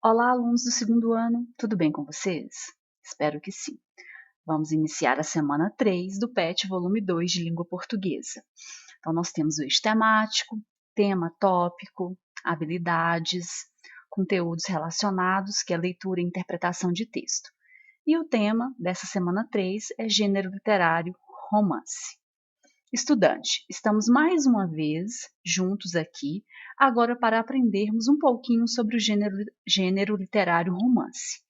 Olá, alunos do segundo ano, tudo bem com vocês? Espero que sim. Vamos iniciar a semana 3 do PET volume 2 de língua portuguesa. Então, nós temos o eixo temático, tema tópico, habilidades, conteúdos relacionados, que é leitura e interpretação de texto. E o tema dessa semana 3 é gênero literário, romance. Estudante, estamos mais uma vez juntos aqui, agora para aprendermos um pouquinho sobre o gênero literário romance.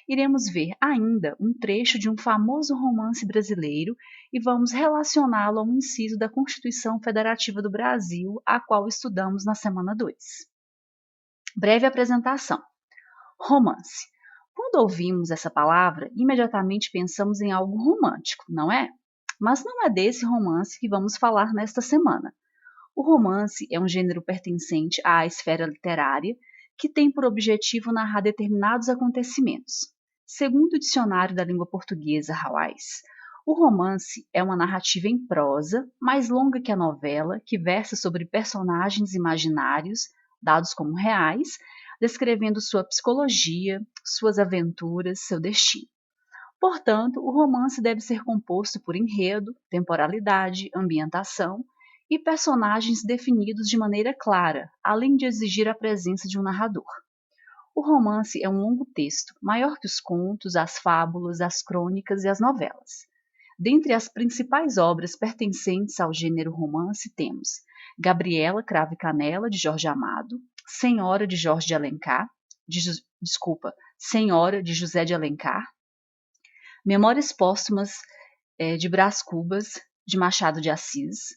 Iremos ver ainda um trecho de um famoso romance brasileiro e vamos relacioná-lo ao inciso da Constituição Federativa do Brasil, a qual estudamos na semana 2. Breve apresentação. Romance. Quando ouvimos essa palavra, imediatamente pensamos em algo romântico, não é? Mas não é desse romance que vamos falar nesta semana. O romance é um gênero pertencente à esfera literária que tem por objetivo narrar determinados acontecimentos. Segundo o dicionário da língua portuguesa Hawais, o romance é uma narrativa em prosa, mais longa que a novela, que versa sobre personagens imaginários, dados como reais, descrevendo sua psicologia, suas aventuras, seu destino. Portanto, o romance deve ser composto por enredo, temporalidade, ambientação e personagens definidos de maneira clara, além de exigir a presença de um narrador. O romance é um longo texto, maior que os contos, as fábulas, as crônicas e as novelas. Dentre as principais obras pertencentes ao gênero romance temos Gabriela Cravo e Canela, de Jorge Amado, Senhora, de Jorge de Alencar, Senhora, de José de Alencar, Memórias Póstumas de Brás Cubas, de Machado de Assis,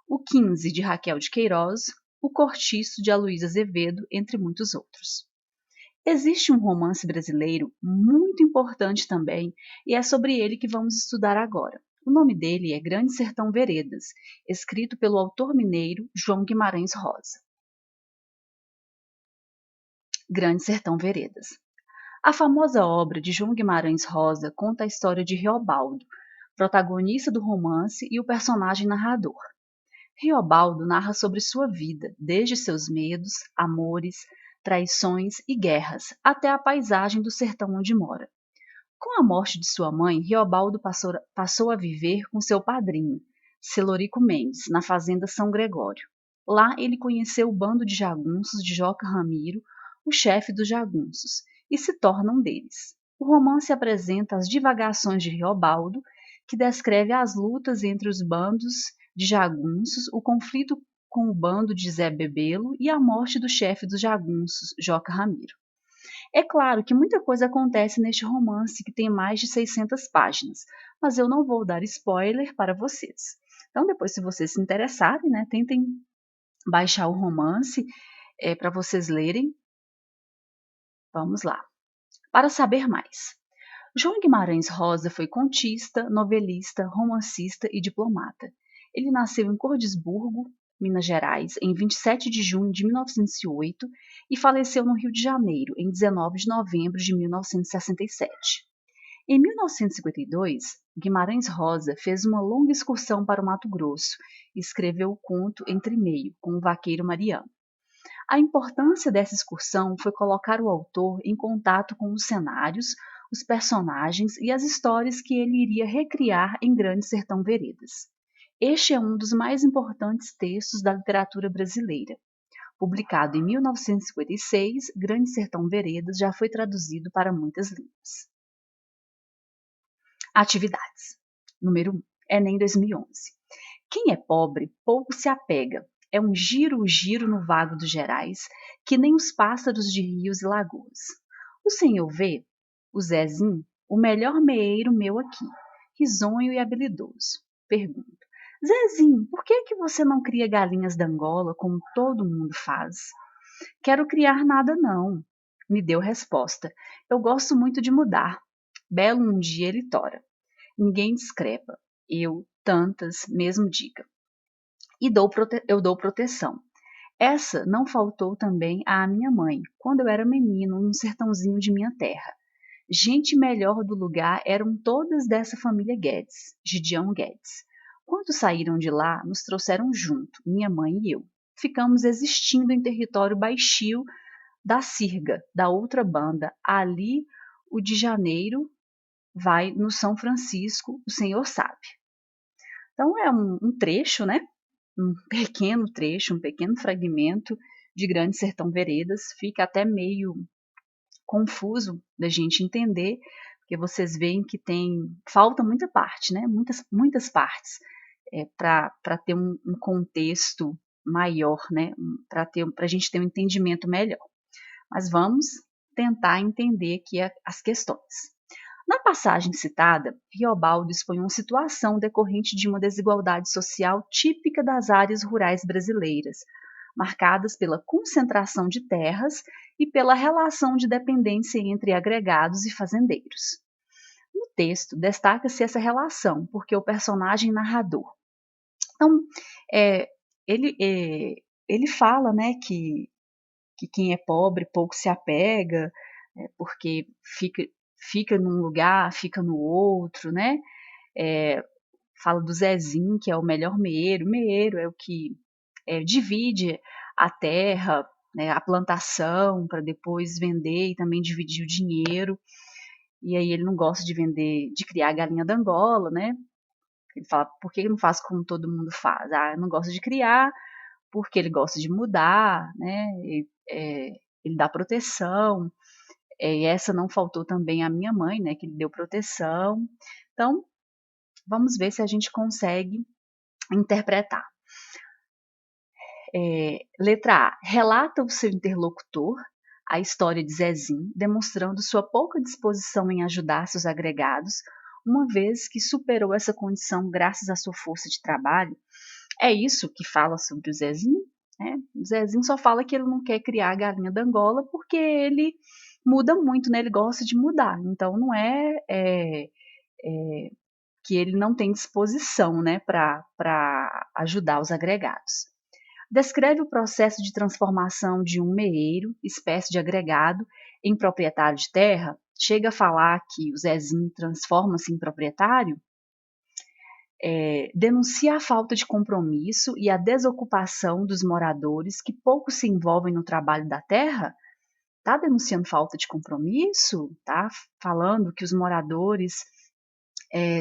O 15, de Raquel de Queiroz, O Cortiço, de Aloysio Azevedo, entre muitos outros. Existe um romance brasileiro muito importante também, e é sobre ele que vamos estudar agora. O nome dele é Grande Sertão Veredas, escrito pelo autor mineiro João Guimarães Rosa. Grande Sertão Veredas. A famosa obra de João Guimarães Rosa conta a história de Reobaldo, protagonista do romance e o personagem narrador. Reobaldo narra sobre sua vida, desde seus medos, amores, traições e guerras, até a paisagem do sertão onde mora. Com a morte de sua mãe, Reobaldo passou a viver com seu padrinho, Celorico Mendes, na fazenda São Gregório. Lá ele conheceu o bando de jagunços de Joca Ramiro, o chefe dos jagunços, e se torna um deles. O romance apresenta as divagações de Reobaldo, que descreve as lutas entre os bandos de jagunços, o conflito com o bando de Zé Bebelo e a morte do chefe dos jagunços, Joca Ramiro. É claro que muita coisa acontece neste romance que tem mais de 600 páginas, mas eu não vou dar spoiler para vocês. Então, depois, se vocês se interessarem, né, tentem baixar o romance para vocês lerem. Vamos lá. Para saber mais. João Guimarães Rosa foi contista, novelista, romancista e diplomata. Ele nasceu em Cordisburgo, Minas Gerais, em 27 de junho de 1908 e faleceu no Rio de Janeiro, em 19 de novembro de 1967. Em 1952, Guimarães Rosa fez uma longa excursão para o Mato Grosso e escreveu o conto Entre Meio, com o vaqueiro Mariano. A importância dessa excursão foi colocar o autor em contato com os cenários, os personagens e as histórias que ele iria recriar em Grande Sertão Veredas. Este é um dos mais importantes textos da literatura brasileira. Publicado em 1956, Grande Sertão Veredas já foi traduzido para muitas línguas. Atividades. Número 1. Enem 2011. Quem é pobre, pouco se apega. É um giro no vago dos Gerais, que nem os pássaros de rios e lagoas. O senhor vê, o Zezinho, o melhor meeiro meu aqui, risonho e habilidoso. Pergunto, Zezinho, por que você não cria galinhas da Angola como todo mundo faz? Quero criar nada não, me deu resposta. Eu gosto muito de mudar. Belo um dia ele tora. Ninguém discrepa. Eu, tantas, mesmo diga. E eu dou proteção. Essa não faltou também à minha mãe, quando eu era menino, num sertãozinho de minha terra. Gente melhor do lugar eram todas dessa família Guedes, Gideão Guedes. Quando saíram de lá, nos trouxeram junto, minha mãe e eu. Ficamos existindo em território baixio da Sirga, da outra banda. Ali, o de Janeiro vai no São Francisco, o Senhor sabe. Então é um trecho, né? Um pequeno trecho, um pequeno fragmento de Grande Sertão Veredas. Fica até meio confuso da gente entender, porque vocês veem que falta muita parte, né? Muitas partes para ter um contexto maior, né? Para a gente ter um entendimento melhor. Mas vamos tentar entender aqui as questões. Na passagem citada, Riobaldo expõe uma situação decorrente de uma desigualdade social típica das áreas rurais brasileiras, marcadas pela concentração de terras e pela relação de dependência entre agregados e fazendeiros. No texto, destaca-se essa relação, porque o personagem narrador. Então, é, ele fala, né, que quem é pobre pouco se apega, porque fica num lugar, fica no outro, né? Fala do Zezinho, que é o melhor meeiro. Meeiro é o que divide a terra, né, a plantação, para depois vender e também dividir o dinheiro. E aí ele não gosta de vender, de criar galinha da Angola, né? Ele fala, por que não faz como todo mundo faz? Ah, eu não gosto de criar, porque ele gosta de mudar, né? Ele dá proteção. E essa não faltou também à minha mãe, né? Que ele deu proteção. Então, vamos ver se a gente consegue interpretar. Letra A. Relata o seu interlocutor a história de Zezinho, demonstrando sua pouca disposição em ajudar seus agregados, uma vez que superou essa condição graças à sua força de trabalho. É isso que fala sobre o Zezinho, né? O Zezinho só fala que ele não quer criar a galinha da Angola porque ele muda muito, né? Ele gosta de mudar. Então não é que ele não tem disposição, né, para ajudar os agregados. Descreve o processo de transformação de um meeiro, espécie de agregado, em proprietário de terra. Chega a falar que o Zezinho transforma-se em proprietário. Denuncia a falta de compromisso e a desocupação dos moradores que pouco se envolvem no trabalho da terra. Está denunciando falta de compromisso? Está falando que os moradores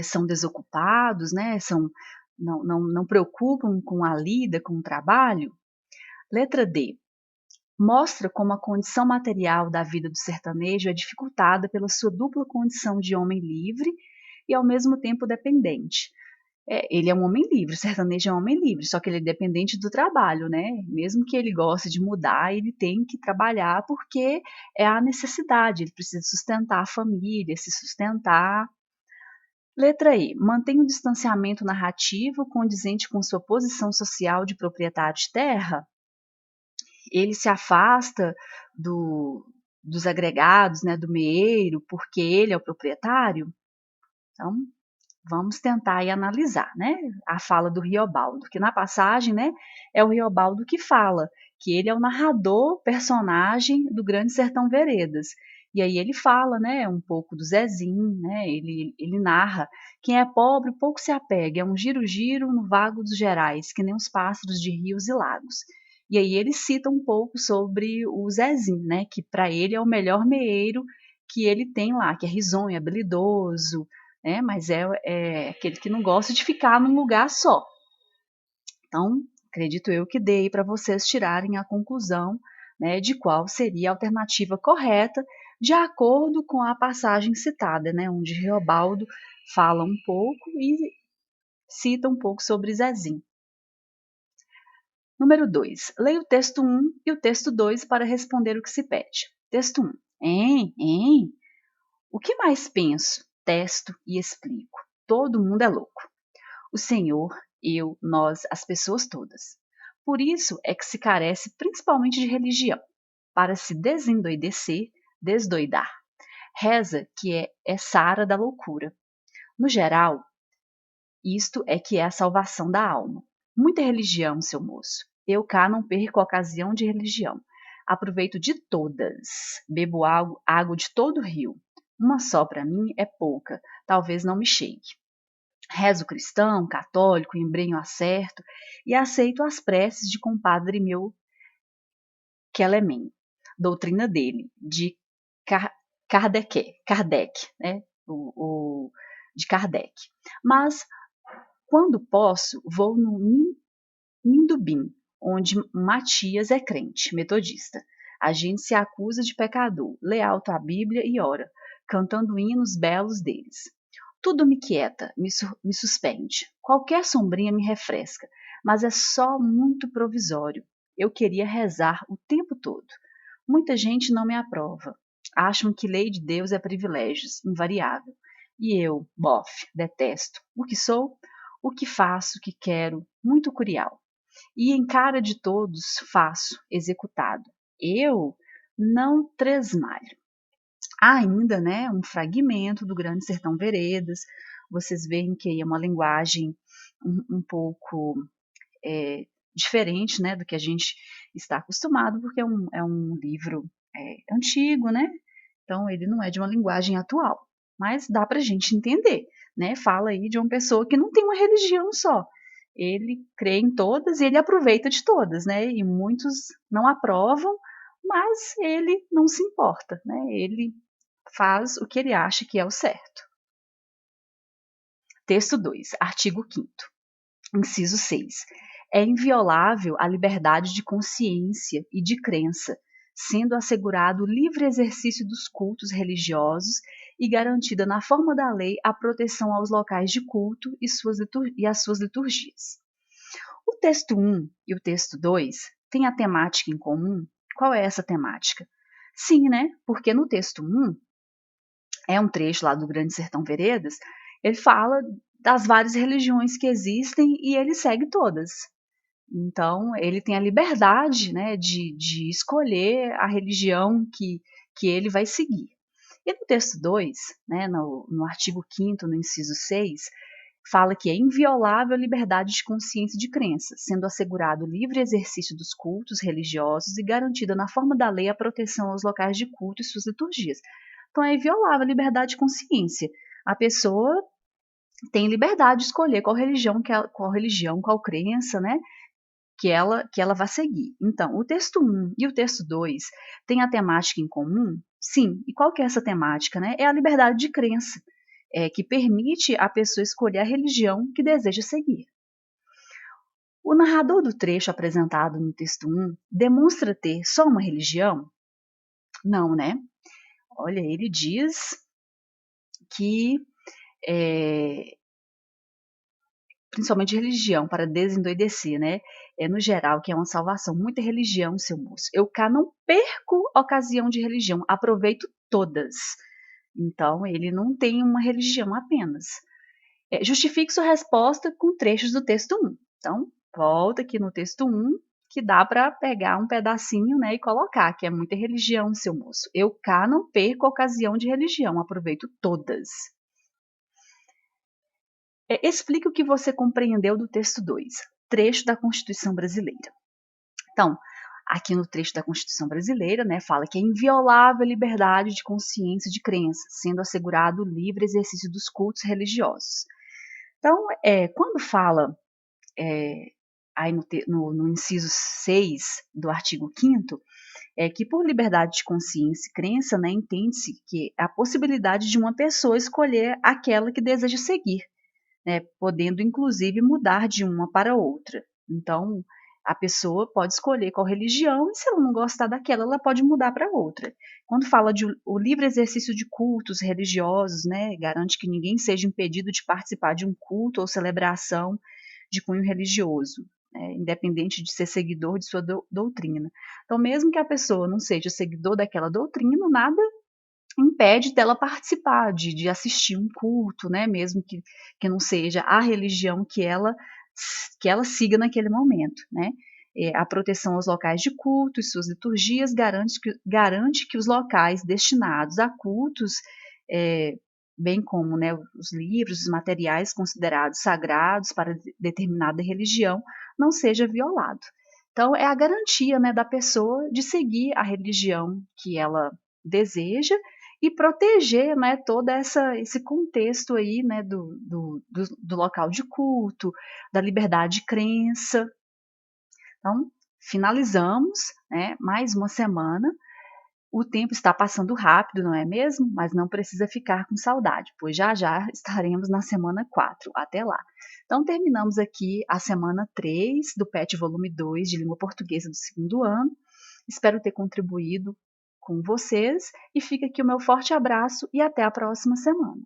são desocupados, né? Não preocupam com a lida, com o trabalho. Letra D. Mostra como a condição material da vida do sertanejo é dificultada pela sua dupla condição de homem livre e ao mesmo tempo dependente. Ele é um homem livre, o sertanejo é um homem livre, só que ele é dependente do trabalho, né? Mesmo que ele goste de mudar, ele tem que trabalhar porque é a necessidade, ele precisa sustentar a família, se sustentar. Letra E. Mantém um distanciamento narrativo condizente com sua posição social de proprietário de terra. Ele se afasta dos agregados, né, do meeiro, porque ele é o proprietário. Então, vamos tentar aí analisar, né, a fala do Riobaldo, que na passagem, né, é o Riobaldo que fala, que ele é o narrador, personagem do Grande Sertão Veredas. E aí ele fala, né, um pouco do Zezinho, né, ele narra, quem é pobre pouco se apega, é um giro-giro no vago dos gerais, que nem os pássaros de rios e lagos. E aí ele cita um pouco sobre o Zezinho, né, que para ele é o melhor meeiro que ele tem lá, que é risonho, habilidoso, né? Mas é aquele que não gosta de ficar num lugar só. Então, acredito eu que dei para vocês tirarem a conclusão, né, de qual seria a alternativa correta, de acordo com a passagem citada, né, onde Riobaldo fala um pouco e cita um pouco sobre Zezinho. Número 2. Leia o texto 1 e o texto 2 para responder o que se pede. Texto 1. Hein? O que mais penso, testo e explico? Todo mundo é louco. O Senhor, eu, nós, as pessoas todas. Por isso é que se carece principalmente de religião, para se desendoidecer, desdoidar. Reza que é sara da loucura. No geral, isto é que é a salvação da alma. Muita religião, seu moço. Eu cá não perco a ocasião de religião. Aproveito de todas. Bebo água de todo o rio. Uma só para mim é pouca, talvez não me chegue. Rezo cristão, católico, embrenho acerto e aceito as preces de compadre meu Quelemem. doutrina dele, de Kardec, né? De Kardec. Mas, quando posso, vou no Mindubim, onde Matias é crente, metodista. A gente se acusa de pecador, lê alto a Bíblia e ora, cantando hinos belos deles. Tudo me quieta, me suspende. Qualquer sombrinha me refresca, mas é só muito provisório. Eu queria rezar o tempo todo. Muita gente não me aprova. Acham que lei de Deus é privilégios, invariável. E eu, bof, detesto. O que sou? O que faço, o que quero, muito curial. E em cara de todos faço, executado. Eu não tresmalho. Há ainda, né, um fragmento do Grande Sertão Veredas. Vocês veem que é uma linguagem um pouco diferente, né, do que a gente está acostumado, porque é um livro antigo, né? Então ele não é de uma linguagem atual, mas dá para a gente entender, né? Fala aí de uma pessoa que não tem uma religião só. Ele crê em todas e ele aproveita de todas, né? E muitos não aprovam, mas ele não se importa, né? Ele faz o que ele acha que é o certo. Texto 2, artigo 5º. Inciso 6. É inviolável a liberdade de consciência e de crença, sendo assegurado o livre exercício dos cultos religiosos e garantida na forma da lei a proteção aos locais de culto e às suas liturgias. O texto 1 e o texto 2 têm a temática em comum? Qual é essa temática? Sim, né? Porque no texto 1 é um trecho lá do Grande Sertão Veredas, ele fala das várias religiões que existem e ele segue todas. Então, ele tem a liberdade, né, de escolher a religião que ele vai seguir. E no texto 2, né, no artigo 5º, no inciso 6, fala que é inviolável a liberdade de consciência e de crença, sendo assegurado o livre exercício dos cultos religiosos e garantida na forma da lei a proteção aos locais de culto e suas liturgias. Então, é inviolável a liberdade de consciência. A pessoa tem liberdade de escolher qual religião, qual crença, né, que ela vai seguir. Então, o texto 1 e o texto 2 têm a temática em comum? Sim. E qual que é essa temática, né? É a liberdade de crença, que permite a pessoa escolher a religião que deseja seguir. O narrador do trecho apresentado no texto 1 demonstra ter só uma religião? Não, né? Olha, ele diz que principalmente religião, para desendoidecer, né? É no geral que é uma salvação. Muita religião, seu moço. Eu cá não perco ocasião de religião, aproveito todas. Então, ele não tem uma religião apenas. Justifique sua resposta com trechos do texto 1. Então, volta aqui no texto 1, que dá para pegar um pedacinho, né, e colocar, que é muita religião, seu moço. Eu cá não perco ocasião de religião, aproveito todas. Explique o que você compreendeu do texto 2, trecho da Constituição Brasileira. Então, aqui no trecho da Constituição Brasileira, né, fala que é inviolável a liberdade de consciência e de crença, sendo assegurado o livre exercício dos cultos religiosos. Então, quando fala aí no inciso 6 do artigo 5º, que por liberdade de consciência e crença, né, entende-se que a possibilidade de uma pessoa escolher aquela que deseja seguir, né, podendo inclusive mudar de uma para outra. Então, a pessoa pode escolher qual religião e se ela não gostar daquela, ela pode mudar para outra. Quando fala de o livre exercício de cultos religiosos, né, garante que ninguém seja impedido de participar de um culto ou celebração de cunho religioso, né, independente de ser seguidor de sua doutrina. Então, mesmo que a pessoa não seja seguidor daquela doutrina, nada impede dela participar, de assistir um culto, né, mesmo que não seja a religião que ela siga naquele momento, né. A proteção aos locais de culto e suas liturgias garante que os locais destinados a cultos, bem como, né, os livros, os materiais considerados sagrados para determinada religião, não seja violado. Então, é a garantia, né, da pessoa de seguir a religião que ela deseja e proteger, né, todo esse contexto aí, né, do local de culto, da liberdade de crença. Então, finalizamos, né, mais uma semana O tempo está passando rápido, não é mesmo? Mas não precisa ficar com saudade, pois já já estaremos na semana 4. Até lá. Então, terminamos aqui a semana 3 do PET Volume 2 de Língua Portuguesa do segundo ano. Espero ter contribuído com vocês e fica aqui o meu forte abraço e até a próxima semana.